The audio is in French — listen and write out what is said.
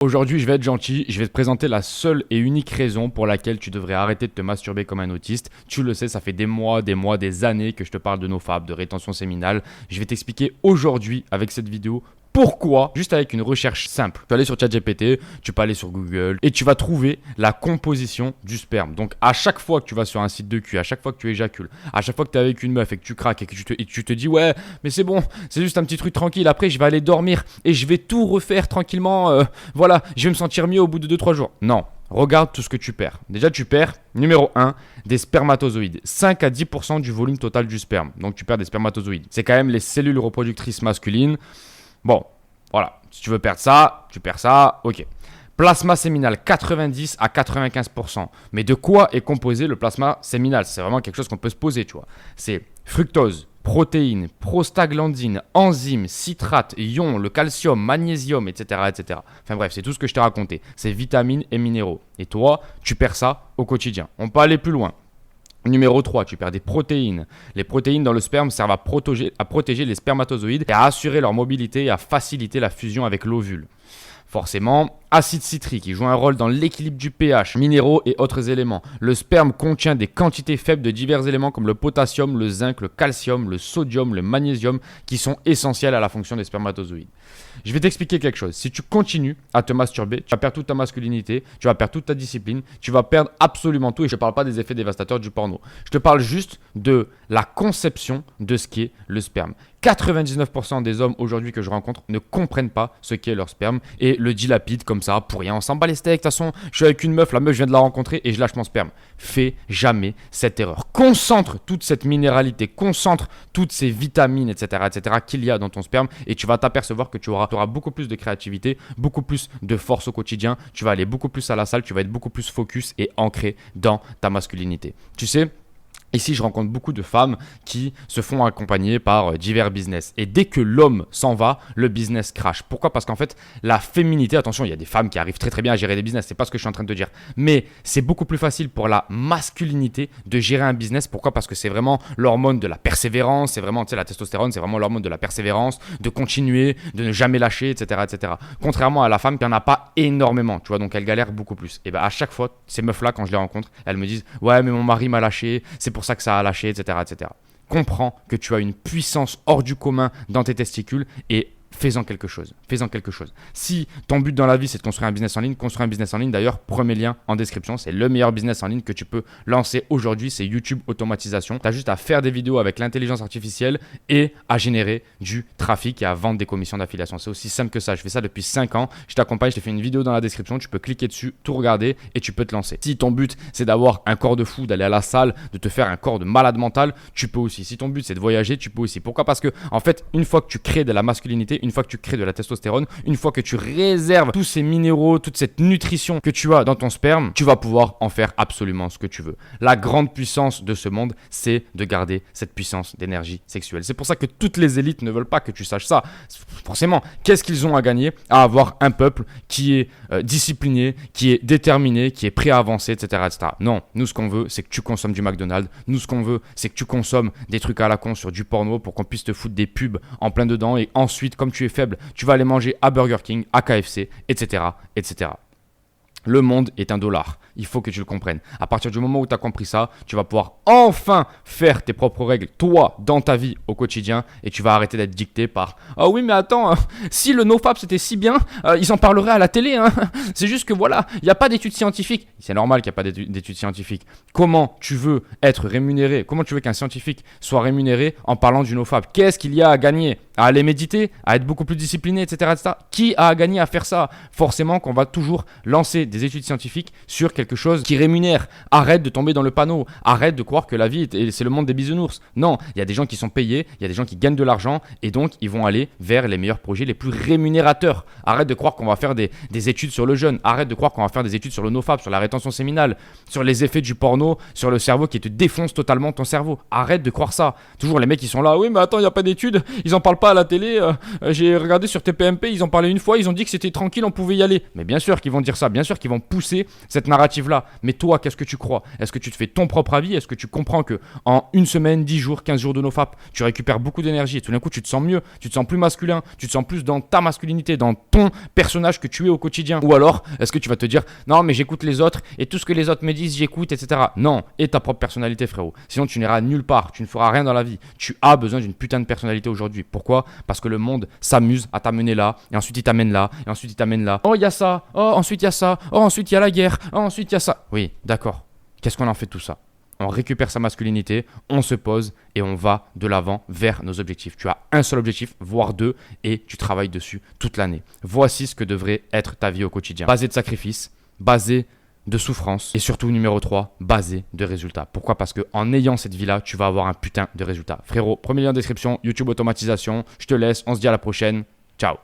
Aujourd'hui, je vais être gentil, je vais te présenter la seule et unique raison pour laquelle tu devrais arrêter de te masturber comme un autiste. Tu le sais, ça fait des mois, des années que je te parle de NoFap, de rétention séminale. Je vais t'expliquer aujourd'hui avec cette vidéo pourquoi, juste avec une recherche simple. Tu vas aller sur ChatGPT, tu peux aller sur Google et tu vas trouver la composition du sperme. Donc à chaque fois que tu vas sur un site de cul, à chaque fois que tu éjacules, à chaque fois que tu es avec une meuf et que tu craques et que tu te dis ouais mais c'est bon, c'est juste un petit truc tranquille, après je vais aller dormir et je vais tout refaire tranquillement, voilà, je vais me sentir mieux au bout de 2-3 jours. Non. Regarde tout ce que tu perds. Déjà, tu perds, numéro 1, des spermatozoïdes. 5 à 10% du volume total du sperme. Donc, tu perds des spermatozoïdes. C'est quand même les cellules reproductrices masculines. Bon, voilà. Si tu veux perdre ça, tu perds ça, ok. Plasma séminal, 90 à 95%. Mais de quoi est composé le plasma séminal? C'est vraiment quelque chose qu'on peut se poser, tu vois. C'est fructose, protéines, prostaglandines, enzymes, citrates, ions, le calcium, magnésium, etc., etc. Enfin bref, c'est tout ce que je t'ai raconté. C'est vitamines et minéraux. Et toi, tu perds ça au quotidien. On peut aller plus loin. Numéro 3, tu perds des protéines. Les protéines dans le sperme servent à protéger les spermatozoïdes et à assurer leur mobilité et à faciliter la fusion avec l'ovule. Forcément, acide citrique, il joue un rôle dans l'équilibre du pH, minéraux et autres éléments. Le sperme contient des quantités faibles de divers éléments comme le potassium, le zinc, le calcium, le sodium, le magnésium qui sont essentiels à la fonction des spermatozoïdes. Je vais t'expliquer quelque chose. Si tu continues à te masturber, tu vas perdre toute ta masculinité, tu vas perdre toute ta discipline, tu vas perdre absolument tout. Et je ne te parle pas des effets dévastateurs du porno. Je te parle juste de la conception de ce qu'est le sperme. 99% des hommes aujourd'hui que je rencontre ne comprennent pas ce qu'est leur sperme et le dilapident comme ça pour rien. On s'en bat les steaks. De toute façon, je suis avec une meuf, la meuf, je viens de la rencontrer et je lâche mon sperme. Fais jamais cette erreur. Concentre toute cette minéralité, concentre toutes ces vitamines, etc., qu'il y a dans ton sperme et tu vas t'apercevoir que tu auras beaucoup plus de créativité, beaucoup plus de force au quotidien. Tu vas aller beaucoup plus à la salle, tu vas être beaucoup plus focus et ancré dans ta masculinité. Tu sais, ici, je rencontre beaucoup de femmes qui se font accompagner par divers business. Et dès que l'homme s'en va, le business crash. Pourquoi? Parce qu'en fait, la féminité, attention, il y a des femmes qui arrivent très très bien à gérer des business. C'est pas ce que je suis en train de te dire. Mais c'est beaucoup plus facile pour la masculinité de gérer un business. Pourquoi? Parce que c'est vraiment l'hormone de la persévérance. C'est vraiment, tu sais, la testostérone, c'est vraiment l'hormone de la persévérance, de continuer, de ne jamais lâcher, etc., etc. Contrairement à la femme qui n'en a pas énormément, tu vois, donc elle galère beaucoup plus. Et bien, à chaque fois, ces meufs-là, quand je les rencontre, elles me disent ouais, mais mon mari m'a lâché, c'est pour ça que ça a lâché, etc., etc. Comprends que tu as une puissance hors du commun dans tes testicules et fais-en quelque chose. Fais-en quelque chose. Si ton but dans la vie, c'est de construire un business en ligne, construis un business en ligne. D'ailleurs, premier lien en description. C'est le meilleur business en ligne que tu peux lancer aujourd'hui. C'est YouTube Automatisation. Tu as juste à faire des vidéos avec l'intelligence artificielle et à générer du trafic et à vendre des commissions d'affiliation. C'est aussi simple que ça. Je fais ça depuis 5 ans. Je t'accompagne. Je t'ai fait une vidéo dans la description. Tu peux cliquer dessus, tout regarder et tu peux te lancer. Si ton but, c'est d'avoir un corps de fou, d'aller à la salle, de te faire un corps de malade mental, tu peux aussi. Si ton but, c'est de voyager, tu peux aussi. Pourquoi? Parce que, en fait, une fois que tu crées de la masculinité, une fois que tu crées de la testostérone, une fois que tu réserves tous ces minéraux, toute cette nutrition que tu as dans ton sperme, tu vas pouvoir en faire absolument ce que tu veux. La grande puissance de ce monde, c'est de garder cette puissance d'énergie sexuelle. C'est pour ça que toutes les élites ne veulent pas que tu saches ça. Forcément, qu'est-ce qu'ils ont à gagner à avoir un peuple qui est discipliné, qui est déterminé, qui est prêt à avancer, etc., etc. Non, nous ce qu'on veut, c'est que tu consommes du McDonald's. Nous ce qu'on veut, c'est que tu consommes des trucs à la con sur du porno pour qu'on puisse te foutre des pubs en plein dedans et ensuite, comme tu es faible, tu vas aller manger à Burger King, à KFC, etc., etc. Le monde est un dollar. Il faut que tu le comprennes. À partir du moment où tu as compris ça, tu vas pouvoir enfin faire tes propres règles, toi, dans ta vie au quotidien, et tu vas arrêter d'être dicté par « Ah oui, mais attends, si le NoFap c'était si bien, ils en parleraient à la télé. Hein. C'est juste que voilà, il n'y a pas d'études scientifiques. » C'est normal qu'il n'y a pas d'études scientifiques. Comment tu veux être rémunéré? Comment tu veux qu'un scientifique soit rémunéré en parlant du NoFap? Qu'est-ce qu'il y a à gagner? À aller méditer, à être beaucoup plus discipliné, etc., etc. Qui a à gagner à faire ça? Forcément qu'on va toujours lancer des études scientifiques sur quelque chose qui rémunère. Arrête de tomber dans le panneau. Arrête de croire que la vie, c'est le monde des bisounours. Non, il y a des gens qui sont payés, il y a des gens qui gagnent de l'argent et donc ils vont aller vers les meilleurs projets les plus rémunérateurs. Arrête de croire qu'on va faire des études sur le jeûne. Arrête de croire qu'on va faire des études sur le NoFap, sur la rétention séminale, sur les effets du porno, sur le cerveau qui te défonce totalement ton cerveau. Arrête de croire ça. Toujours les mecs qui sont là, oui mais attends, il n'y a pas d'études, ils en parlent pas à la télé, j'ai regardé sur TPMP, ils en parlaient une fois, ils ont dit que c'était tranquille, on pouvait y aller. Mais bien sûr qu'ils vont dire ça, bien sûr qui vont pousser cette narrative-là. Mais toi, qu'est-ce que tu crois? Est-ce que tu te fais ton propre avis? Est-ce que tu comprends que en une semaine, 10 jours, 15 jours de NoFap, tu récupères beaucoup d'énergie et tout d'un coup, tu te sens mieux, tu te sens plus masculin, tu te sens plus dans ta masculinité, dans ton personnage que tu es au quotidien? Ou alors, est-ce que tu vas te dire, non, mais j'écoute les autres et tout ce que les autres me disent, j'écoute, etc. Non, et ta propre personnalité, frérot. Sinon, tu n'iras nulle part, tu ne feras rien dans la vie. Tu as besoin d'une putain de personnalité aujourd'hui. Pourquoi? Parce que le monde s'amuse à t'amener là, et ensuite il t'amène là, et ensuite il t'amène là. Oh, il y a ça, oh, ensuite il y a ça, oh, ensuite il y a la guerre, oh, ensuite il y a ça. Oui, d'accord. Qu'est-ce qu'on en fait de tout ça? On récupère sa masculinité, on se pose et on va de l'avant vers nos objectifs. Tu as un seul objectif, voire deux, et tu travailles dessus toute l'année. Voici ce que devrait être ta vie au quotidien. Basé de sacrifice, basé de souffrance et surtout numéro 3, basé de résultats. Pourquoi? Parce qu'en ayant cette vie-là, tu vas avoir un putain de résultat. Frérot, premier lien en description, YouTube automatisation. Je te laisse, on se dit à la prochaine. Ciao.